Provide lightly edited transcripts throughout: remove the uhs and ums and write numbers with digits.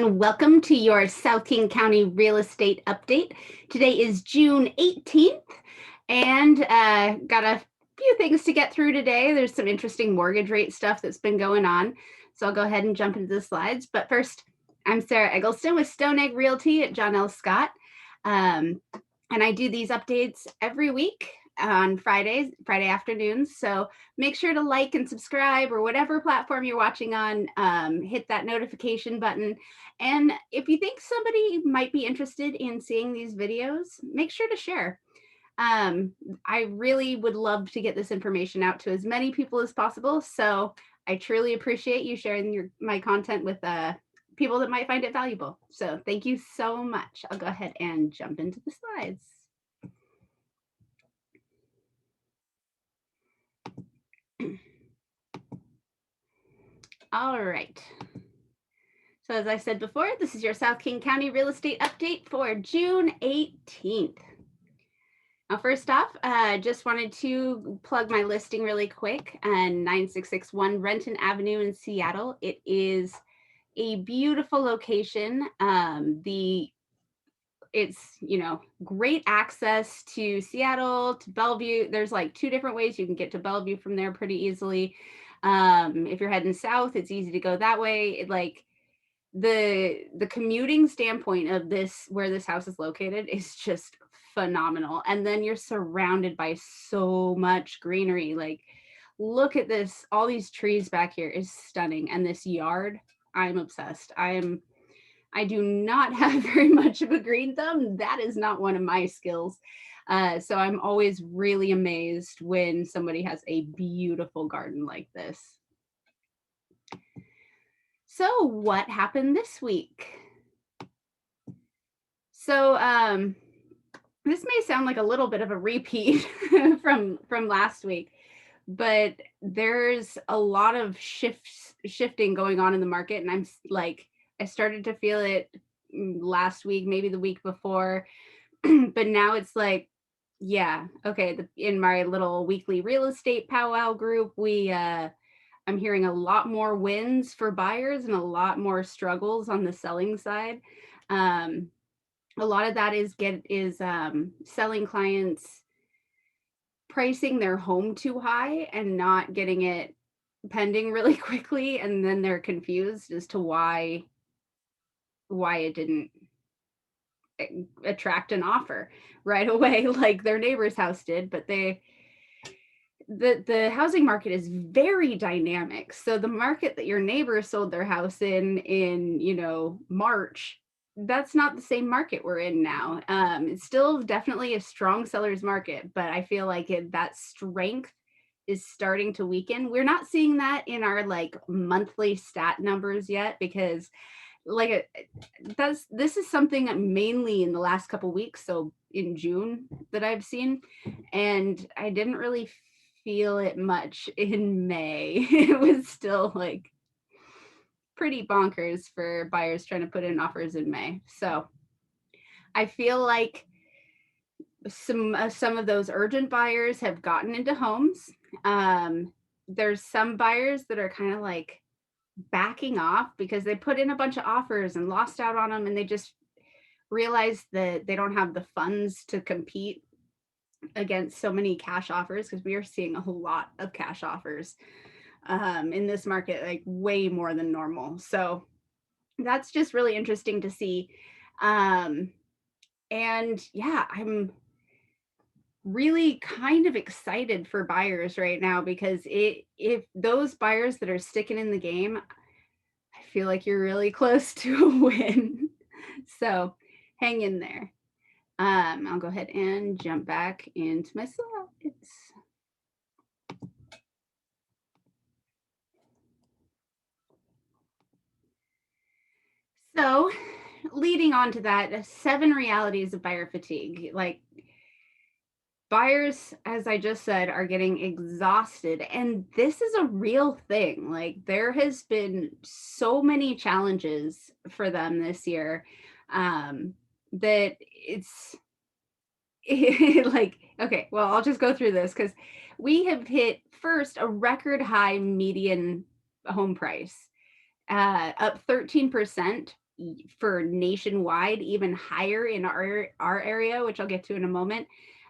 and welcome to your South King County real estate update. Today is June 18th, and got a few things to get through today. There's some interesting mortgage rate stuff that's been going on, so I'll go ahead and jump into the slides. But first, I'm Sarah Eggleston with Stone Egg Realty at John L. Scott, and I do these updates every week on Friday afternoons. So make sure to like and subscribe, or whatever platform you're watching on. Hit that notification button. And if you think somebody might be interested in seeing these videos, make sure to share. I really would love to get this information out to as many people as possible. So I truly appreciate you sharing my content with people that might find it valuable. So thank you so much. I'll go ahead and jump into the slides. All right. So as I said before, this is your South King County real estate update for June 18th. Now, first off, just wanted to plug my listing really quick. 9661 Renton Avenue in Seattle. It is a beautiful location. It's, great access to Seattle, to Bellevue. There's like two different ways you can get to Bellevue from there pretty easily. If you're heading south, it's easy to go that way. The commuting standpoint of where this house is located is just phenomenal. And then you're surrounded by so much greenery. Like, look at this. All these trees back here is stunning. And this yard, I'm obsessed. I do not have very much of a green thumb. That is not one of my skills. So I'm always really amazed when somebody has a beautiful garden like this. So what happened this week? So this may sound like a little bit of a repeat from last week, but there's a lot of shifting going on in the market. And I started to feel it last week, maybe the week before, but now it's like, yeah, okay. In my little weekly real estate powwow group, I'm hearing a lot more wins for buyers and a lot more struggles on the selling side. A lot of that is selling clients pricing their home too high and not getting it pending really quickly, and then they're confused as to why it didn't attract an offer right away like their neighbor's house did. But the housing market is very dynamic. So the market that your neighbor sold their house in March, that's not the same market we're in now. It's still definitely a strong seller's market, but I feel like that strength is starting to weaken. We're not seeing that in our monthly stat numbers yet, because this is something that mainly in the last couple weeks, so in June, that I've seen, and I didn't really feel it much in May. It was still pretty bonkers for buyers trying to put in offers in May. So I feel like some of those urgent buyers have gotten into homes. There's some buyers that are kind of backing off because they put in a bunch of offers and lost out on them, and they just realized that they don't have the funds to compete against so many cash offers, because we are seeing a lot of cash offers in this market, way more than normal. So that's just really interesting to see. And yeah, I'm really kind of excited for buyers right now, because if those buyers that are sticking in the game, I feel like you're really close to a win. So hang in there. I'll go ahead and jump back into my slides. So leading on to that, 7 realities of buyer fatigue. Buyers, as I just said, are getting exhausted, and this is a real thing. There has been so many challenges for them this year, that it's okay, well, I'll just go through this, because we have hit first a record high median home price, up 13% for nationwide, even higher in our area, which I'll get to in a moment,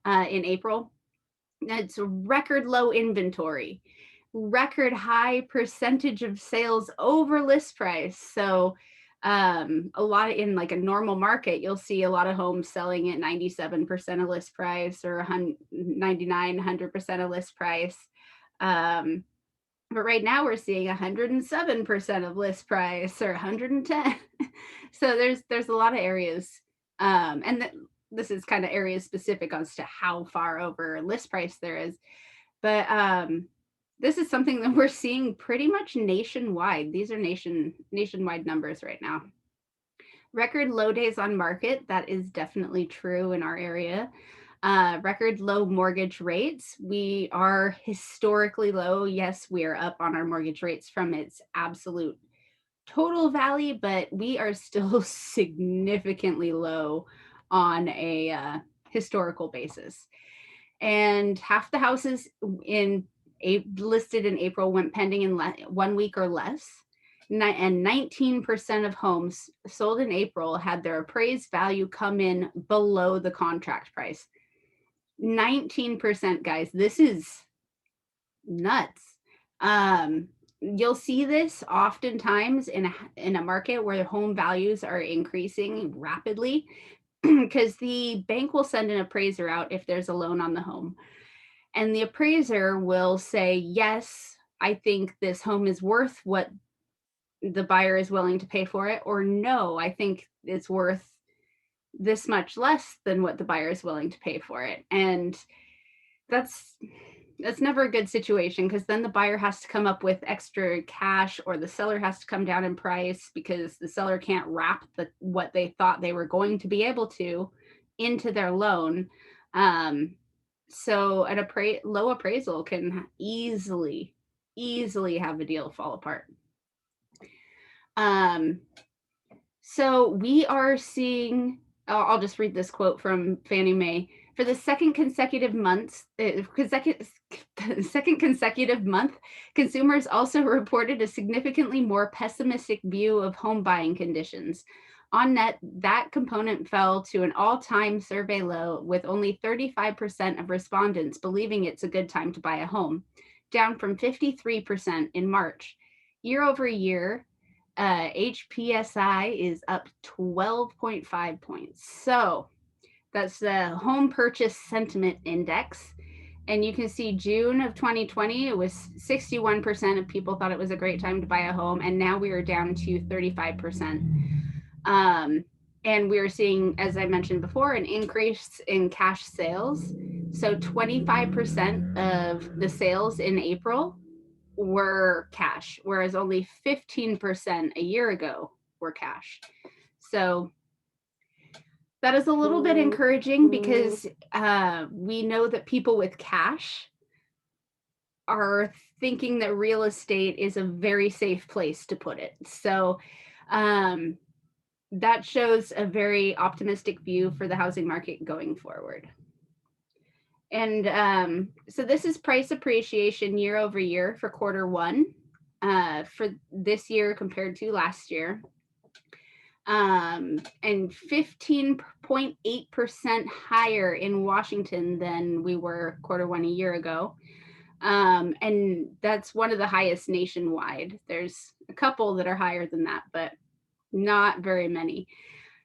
in April. It's record low inventory, record high percentage of sales over list price. So a lot in like a normal market, you'll see a lot of homes selling at 97% of list price or 99, 100% of list price. But right now we're seeing 107% of list price or 110. So there's a lot of areas, and this is kind of area specific as to how far over list price there is. But this is something that we're seeing pretty much nationwide. These are nationwide numbers right now. Record low days on market. That is definitely true in our area. Record low mortgage rates. We are historically low. Yes, we are up on our mortgage rates from its absolute total valley, but we are still significantly low on a historical basis. And half the houses listed in April went pending in 1 week or less. And 19% of homes sold in April had their appraised value come in below the contract price. 19%, guys. This is nuts. You'll see this oftentimes in a market where the home values are increasing rapidly because the bank will send an appraiser out if there's a loan on the home. And the appraiser will say, yes, I think this home is worth what the buyer is willing to pay for it, or no, I think it's worth this much less than what the buyer is willing to pay for it. And that's never a good situation, because then the buyer has to come up with extra cash, or the seller has to come down in price because the seller can't wrap what they thought they were going to be able to into their loan. So an low appraisal can easily have a deal fall apart. So we are seeing, I'll just read this quote from Fannie Mae. For the second consecutive month, consumers also reported a significantly more pessimistic view of home buying conditions. On net, that component fell to an all-time survey low, with only 35% of respondents believing it's a good time to buy a home, down from 53% in March. Year over year, HPSI is up 12.5 points. So that's the Home Purchase Sentiment Index. And you can see June of 2020, it was 61% of people thought it was a great time to buy a home. And now we are down to 35%. And we are seeing, as I mentioned before, an increase in cash sales. So 25% of the sales in April were cash, whereas only 15% a year ago were cash. So that is a little bit encouraging, because we know that people with cash are thinking that real estate is a very safe place to put it. So that shows a very optimistic view for the housing market going forward. And so this is price appreciation year over year for quarter one for this year compared to last year. And 15.8% higher in Washington than we were quarter one a year ago. And that's one of the highest nationwide. There's a couple that are higher than that, but not very many.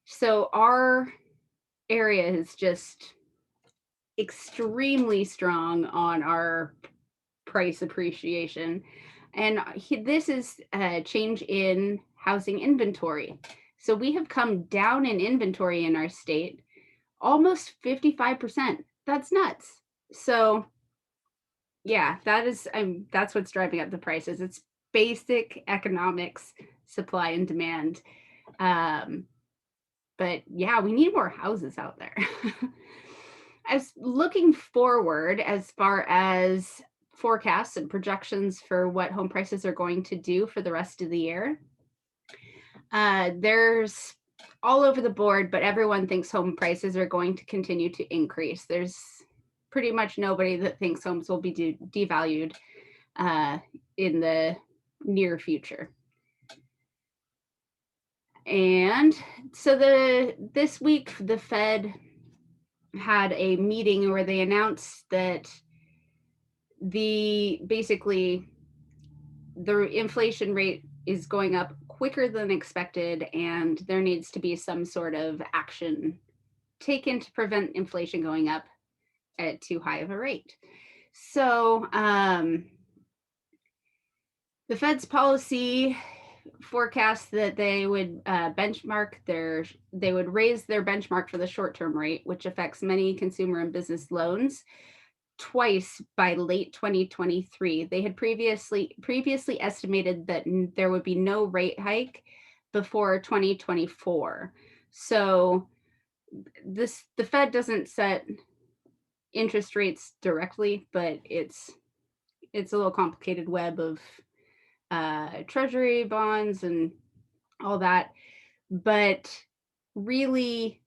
So our area is just extremely strong on our price appreciation. And this is a change in housing inventory. So we have come down in inventory in our state almost 55%. That's nuts. So yeah, that's what's driving up the prices. It's basic economics, supply and demand. But yeah, we need more houses out there. As looking forward, as far as forecasts and projections for what home prices are going to do for the rest of the year, there's all over the board, but everyone thinks home prices are going to continue to increase. There's pretty much nobody that thinks homes will be devalued in the near future. And so this week the Fed had a meeting where they announced that basically the inflation rate is going up quicker than expected, and there needs to be some sort of action taken to prevent inflation going up at too high of a rate. So the Fed's policy forecast that they would they would raise their benchmark for the short-term rate, which affects many consumer and business loans, twice by late 2023. They had previously estimated that there would be no rate hike before 2024. So the Fed doesn't set interest rates directly, but it's a little complicated web of treasury bonds and all that. But really,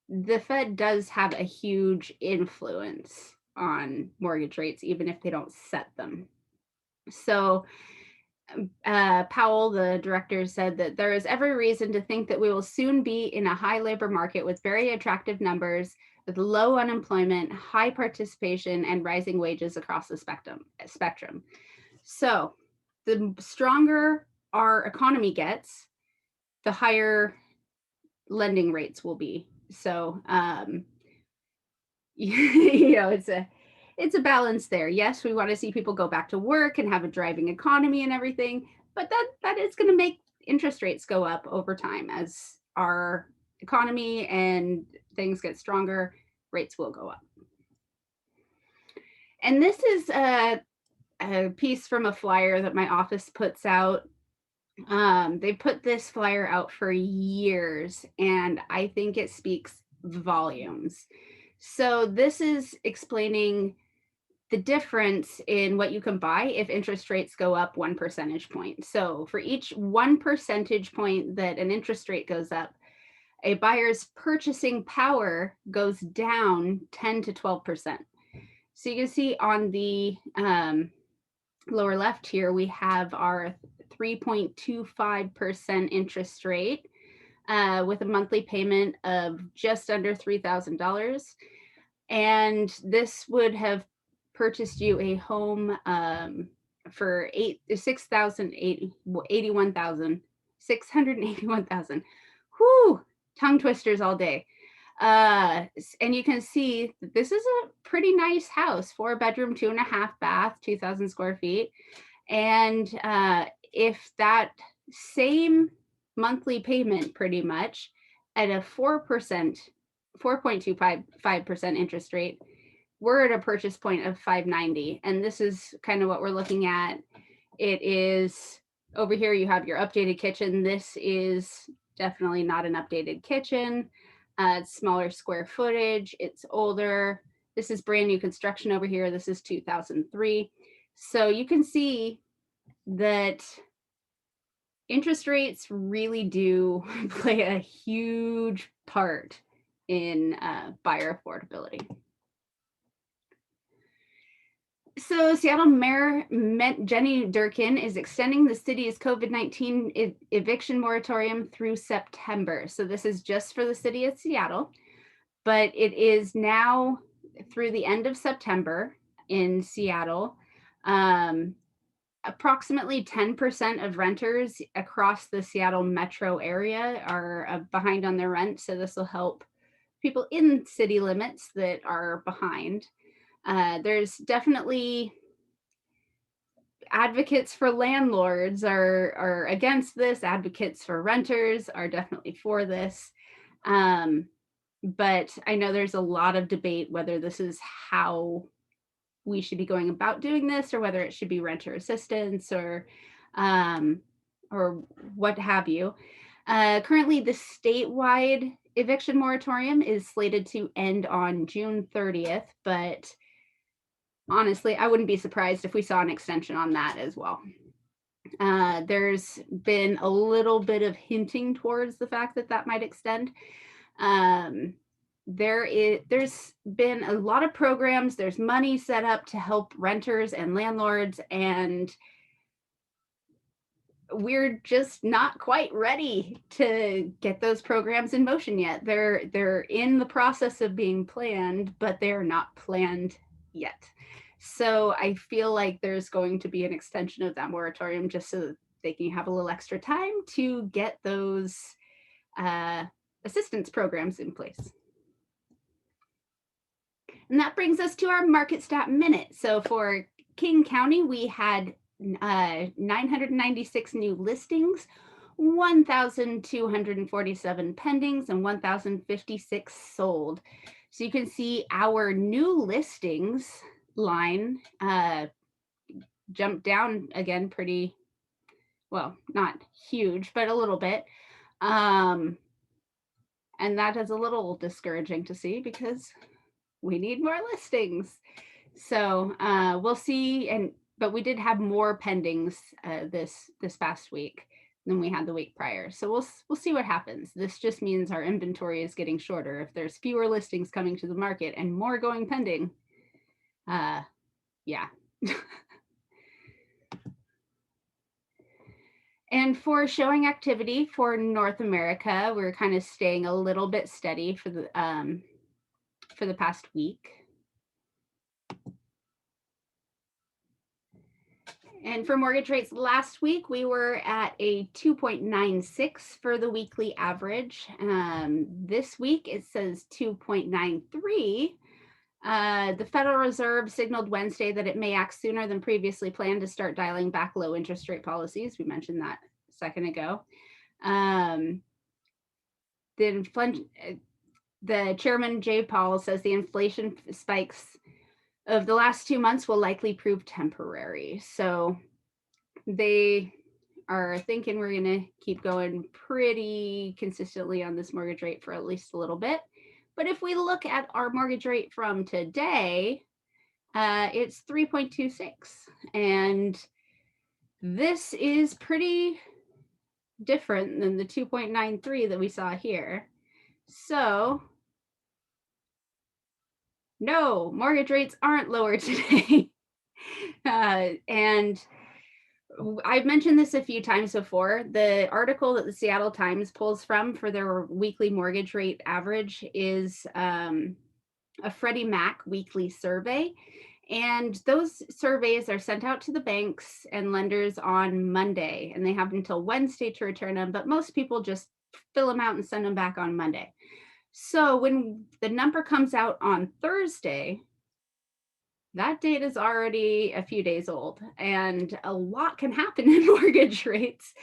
the Fed does have a huge influence on mortgage rates, even if they don't set them. So Powell, the director, said that there is every reason to think that we will soon be in a high labor market with very attractive numbers, with low unemployment, high participation, and rising wages across the spectrum. So the stronger our economy gets, the higher lending rates will be. So it's a balance there. Yes, we want to see people go back to work and have a driving economy and everything, but that is going to make interest rates go up over time. As our economy and things get stronger, rates will go up. And this is a piece from a flyer that my office puts out. They put this flyer out for years, and I think it speaks volumes. So this is explaining the difference in what you can buy if interest rates go up 1 percentage point. So for each 1 percentage point that an interest rate goes up, a buyer's purchasing power goes down 10 to 12%. So you can see on the lower left here, we have our 3.25% interest rate with a monthly payment of just under $3,000. And this would have purchased you a home for $681,000. Whoo, tongue twisters all day. And you can see that this is a pretty nice house, 4-bedroom, 2.5 bath, 2,000 square feet. And if that same monthly payment, pretty much at a 4.25% interest rate, we're at a purchase point of $590. And this is kind of what we're looking at. It is over here, you have your updated kitchen. This is definitely not an updated kitchen. It's smaller square footage. It's older. This is brand new construction over here. This is 2003. So you can see that interest rates really do play a huge part in buyer affordability. So Seattle Mayor Jenny Durkin is extending the city's COVID-19 eviction moratorium through September. So this is just for the city of Seattle, but it is now through the end of September in Seattle. Approximately 10% of renters across the Seattle metro area are behind on their rent. So this will help people in city limits that are behind. There's definitely advocates for landlords are against this. Advocates for renters are definitely for this. But I know there's a lot of debate whether this is how we should be going about doing this, or whether it should be renter assistance or what have you. Currently, the statewide eviction moratorium is slated to end on June 30th, but honestly, I wouldn't be surprised if we saw an extension on that as well. There's been a little bit of hinting towards the fact that might extend. There's been a lot of programs. There's money set up to help renters and landlords, and we're just not quite ready to get those programs in motion yet. They're in the process of being planned, but they're not planned yet. So I feel like there's going to be an extension of that moratorium just so that they can have a little extra time to get those assistance programs in place. And that brings us to our market stat minute. So for King County, we had 996 new listings, 1,247 pendings, and 1,056 sold. So you can see our new listings line jumped down again pretty, well, not huge, but a little bit. And that is a little discouraging to see because we need more listings. So we'll see. But we did have more pendings this past week than we had the week prior. So we'll see what happens. This just means our inventory is getting shorter. If there's fewer listings coming to the market and more going pending, yeah. And for showing activity for North America, we're kind of staying a little bit steady for the past week. And for mortgage rates last week, we were at a 2.96 for the weekly average. This week, it says 2.93. The Federal Reserve signaled Wednesday that it may act sooner than previously planned to start dialing back low interest rate policies. We mentioned that a second ago. The chairman, Jay Powell, says the inflation spikes of the last 2 months will likely prove temporary. So they are thinking we're going to keep going pretty consistently on this mortgage rate for at least a little bit. But if we look at our mortgage rate from today, it's 3.26. And this is pretty different than the 2.93 that we saw here. So no, mortgage rates aren't lower today. And I've mentioned this a few times before. The article that the Seattle Times pulls from for their weekly mortgage rate average is a Freddie Mac weekly survey. And those surveys are sent out to the banks and lenders on Monday, and they have until Wednesday to return them. But most people just fill them out and send them back on Monday. So when the number comes out on Thursday, that date is already a few days old, and a lot can happen in mortgage rates.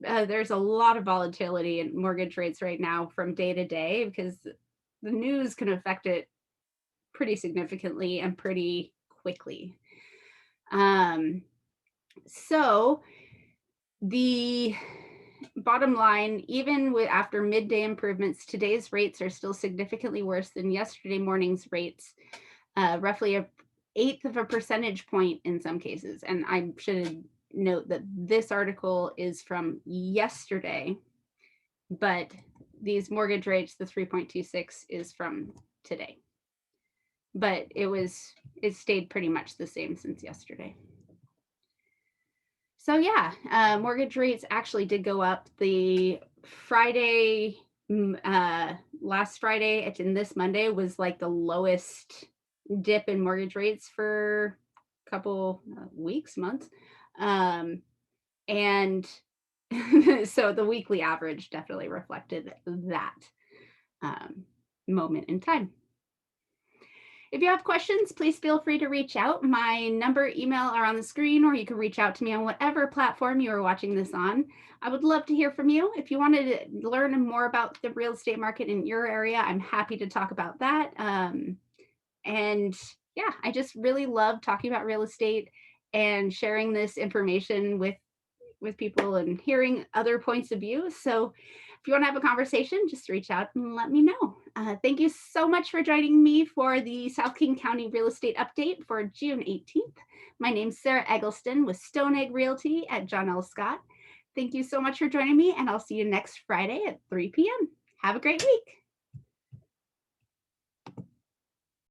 There's a lot of volatility in mortgage rates right now from day to day because the news can affect it pretty significantly and pretty quickly. So the bottom line, even after midday improvements, today's rates are still significantly worse than yesterday morning's rates, roughly an eighth of a percentage point in some cases. And I should note that this article is from yesterday, but these mortgage rates, the 3.26 is from today. But it stayed pretty much the same since yesterday. So yeah, mortgage rates actually did go up. The Friday, last Friday and this Monday was like the lowest dip in mortgage rates for a couple weeks, months. And so the weekly average definitely reflected that moment in time. If you have questions, please feel free to reach out. My number, email are on the screen, or you can reach out to me on whatever platform you are watching this on. I would love to hear from you. If you wanted to learn more about the real estate market in your area, I'm happy to talk about that. And yeah, I just really love talking about real estate and sharing this information with people and hearing other points of view. So if you want to have a conversation, just reach out and let me know. Thank you so much for joining me for the South King County Real Estate Update for June 18th. My name's Sarah Eggleston with Stone Egg Realty at John L. Scott. Thank you so much for joining me, and I'll see you next Friday at 3 p.m. Have a great week.